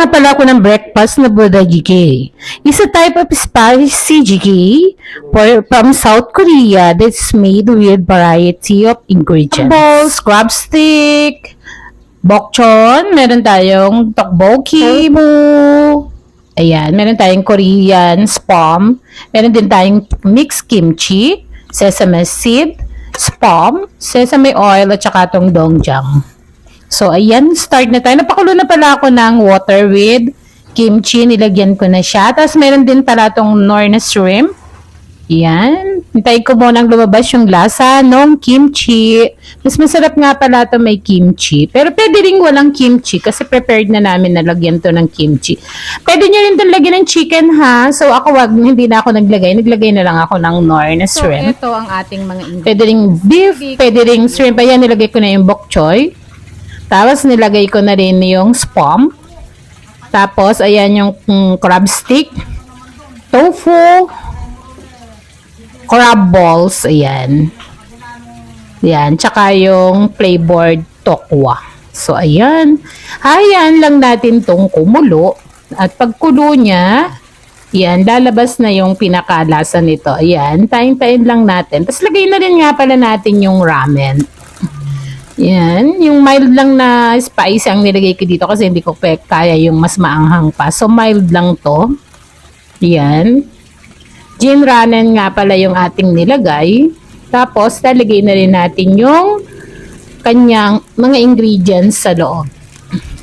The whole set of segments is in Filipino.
nga pala ako ng breakfast na bulgogi. It's a type of spicy jjigae from South Korea that's made with variety of ingredients. Balls, crab stick, bokchon, meron tayong tteokbokki, ayan, meron tayong Korean spam, meron din tayong mixed kimchi, sesame seed, spam, sesame oil, at saka itong doenjang. So, ayan, start na tayo. Napakulo na pala ako ng water with kimchi. Nilagyan ko na siya. Tapos, meron din pala itong Knorr na shrimp. Ayan. Hintayin ko munang lumabas yung lasa ng kimchi. Mas masarap nga pala ito may kimchi. Pero pwede rin walang kimchi kasi prepared na namin na lagyan to ng kimchi. Pwede nyo rin itong lagyan ng chicken ha. So, ako hindi na ako naglagay. Naglagay na lang ako ng Knorr na shrimp. So, ito ang ating mga ingredients. Pwede rin beef, pwede rin shrimp. Ayan, nilagay ko na yung bok choy. Tapos, nilagay ko na rin yung spam. Tapos, ayan yung crab stick, tofu, crab balls, ayan. Ayan, tsaka yung flavored tokwa. So, ayan. Hayaan lang natin tong kumulo. At pagkulo niya, ayan, lalabas na yung pinakalasa nito. Ayan, tayin-tayin lang natin. Tapos, lagay na rin nga pala natin yung ramen. Yan, yung mild lang na spicy ang nilagay ko dito kasi hindi ko kaya yung mas maanghang pa. So, mild lang to. Yan. Gin ramen nga pala yung ating nilagay. Tapos, lalagay na rin natin yung kanyang mga ingredients sa loob.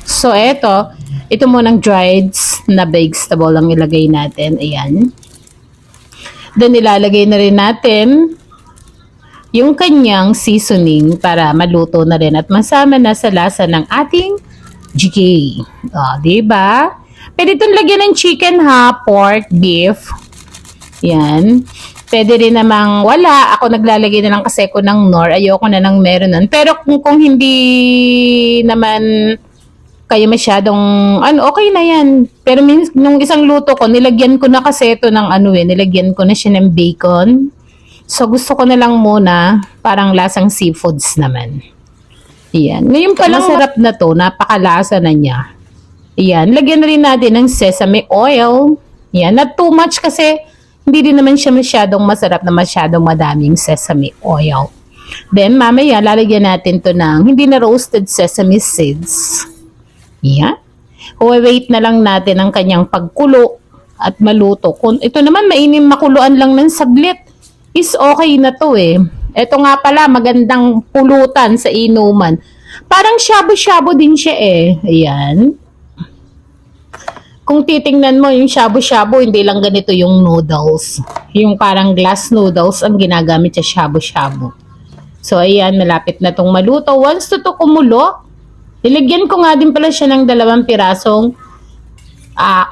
So, ito munang dried na vegetable ang ilagay natin. Ayan. Then, ilalagay na rin natin yung kanyang seasoning para maluto na rin at masama na sa lasa ng ating jjigae. O, diba? Pwede itong lagyan ng chicken ha, pork, beef. Yan. Pwede rin namang wala. Ako naglalagay na lang kasi ko ng Knorr. Ayoko na nang meron nun. Pero kung hindi naman kayo masyadong, okay na yan. Pero nung isang luto ko, nilagyan ko na kasi ito ng nilagyan ko na siya ng bacon. So, gusto ko na lang muna, parang lasang seafoods naman. Ayan. Ngayon pa lang, masarap na to. Napakalasa na niya. Ayan. Lagyan na rin natin ng sesame oil. Ayan. Not too much kasi hindi din naman siya masyadong masarap na masyadong madaming sesame oil. Then, mamaya, lalagyan natin to ng hindi na roasted sesame seeds. Ayan. Wait na lang natin ang kanyang pagkulo at maluto. Kung ito naman, mainim makuluan lang ng saglit. Is okay na to eh. Ito nga pala, magandang pulutan sa inuman. Parang shabu-shabu din siya eh. Ayan. Kung titingnan mo, yung shabu-shabu, hindi lang ganito yung noodles. Yung parang glass noodles ang ginagamit sa shabu-shabu. So, ayan, malapit na tong maluto. Once to kumulo, nilagyan ko nga din pala siya ng 2 pirasong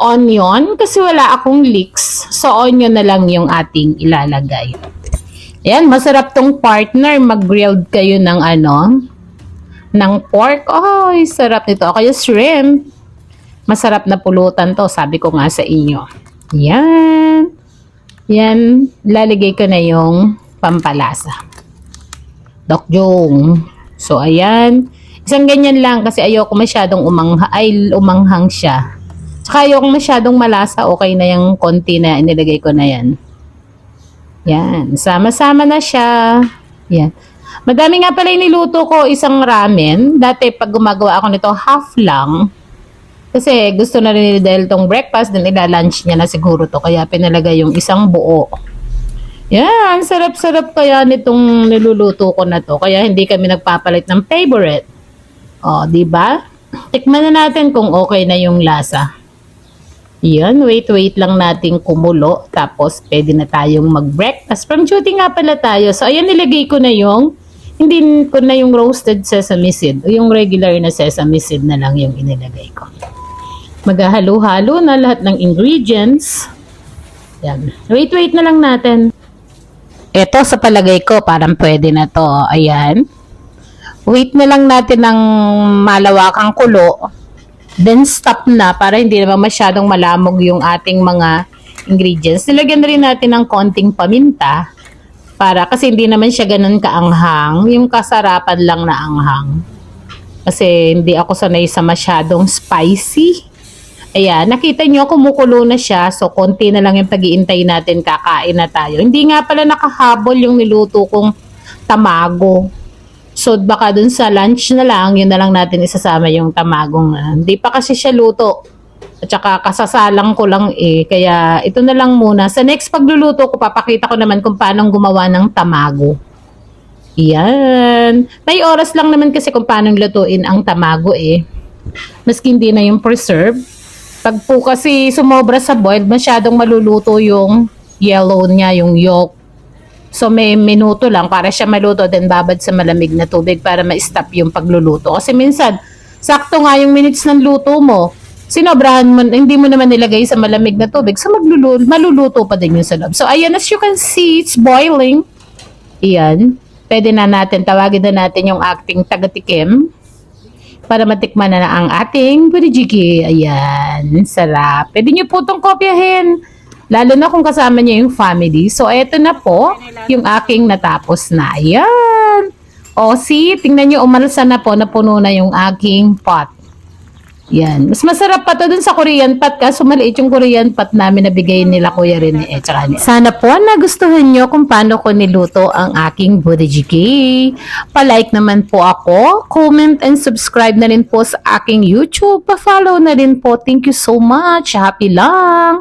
onion kasi wala akong leeks. So, onion na lang yung ating ilalagay. Ayan, masarap tong partner. Mag-grilled kayo ng ng pork. Ay, sarap nito. O kaya shrimp. Masarap na pulutan to. Sabi ko nga sa inyo. Ayan. Yan. Lalagay ko na yung pampalasa. Dokjong. So, ayan. Isang ganyan lang kasi ayoko masyadong umanghang siya. Tsaka ayoko masyadong malasa, okay na yung konti na inilagay ko na yan. Yan. Sama-sama na siya. Yan. Madami nga pala iniluto ko isang ramen. Dati pag gumagawa ako nito, half lang. Kasi gusto na rin dahil tong breakfast, then ila-lunch niya na siguro to. Kaya pinalagay yung isang buo. Yan. Sarap-sarap kaya nitong niluluto ko na to. Kaya hindi kami nagpapalit ng favorite. O, diba? Tikman na natin kung okay na yung lasa. Yan, wait lang natin kumulo. Tapos, pwede na tayong mag-breakfast. From duty nga pala tayo. So, ayan, nilagay ko na hindi ko na yung roasted sesame seed. O yung regular na sesame seed na lang yung inilagay ko. Maghahalo-halo na lahat ng ingredients. Yan. Wait na lang natin. Ito, sa palagay ko, parang pwede na to. Ayan. Wait na lang natin ng malawakang kulo. Then stop na para hindi naman masyadong malamog yung ating mga ingredients. Nilagyan na rin natin ng konting paminta para kasi hindi naman siya ganun kaanghang. Yung kasarapan lang na anghang. Kasi hindi ako sanay sa masyadong spicy. Ayan, nakita nyo, kumukulo na siya. So, konti na lang yung pag-iintay natin, kakain na tayo. Hindi nga pala nakahabol yung niluto kong tamago. So, baka dun sa lunch na lang, yun na lang natin isasama yung tamagong. Hindi pa kasi siya luto. At saka kasasalang ko lang eh. Kaya ito na lang muna. Sa next pagluluto ko, papakita ko naman kung paano gumawa ng tamago. Yan. May oras lang naman kasi kung paano lutuin ang tamago eh. Maski hindi na yung preserve. Pag po kasi sumobra sa boiled, masyadong maluluto yung yellow niya, yung yolk. So may minuto lang para siya maluto, then babad sa malamig na tubig para ma-stop yung pagluluto. Kasi minsan, sakto nga yung minutes ng luto mo, sinobrahan mo, hindi mo naman nilagay sa malamig na tubig, so maluluto pa din yung sa loob. So ayan, as you can see, it's boiling. Iyan. Pwede na natin, tawagin na natin yung acting taga-tikim para matikman na ang ating burjiki. Ayan, sarap. Pwede nyo po itong kopyahin. Lalo na kung kasama niya yung family. So, eto na po yung aking natapos na. Ayan. O, see, tingnan nyo, umalsa na po, napuno na yung aking pot. Yan. Mas masarap pa to dun sa Korean pot, kaso maliit yung Korean pot namin na bigay nila Kuya Rene. Sana po nagustuhan nyo kung paano ko niluto ang aking burjiki. Pa-like naman po ako, comment and subscribe na rin po sa aking YouTube. Pa-follow na rin po. Thank you so much. Happy lang!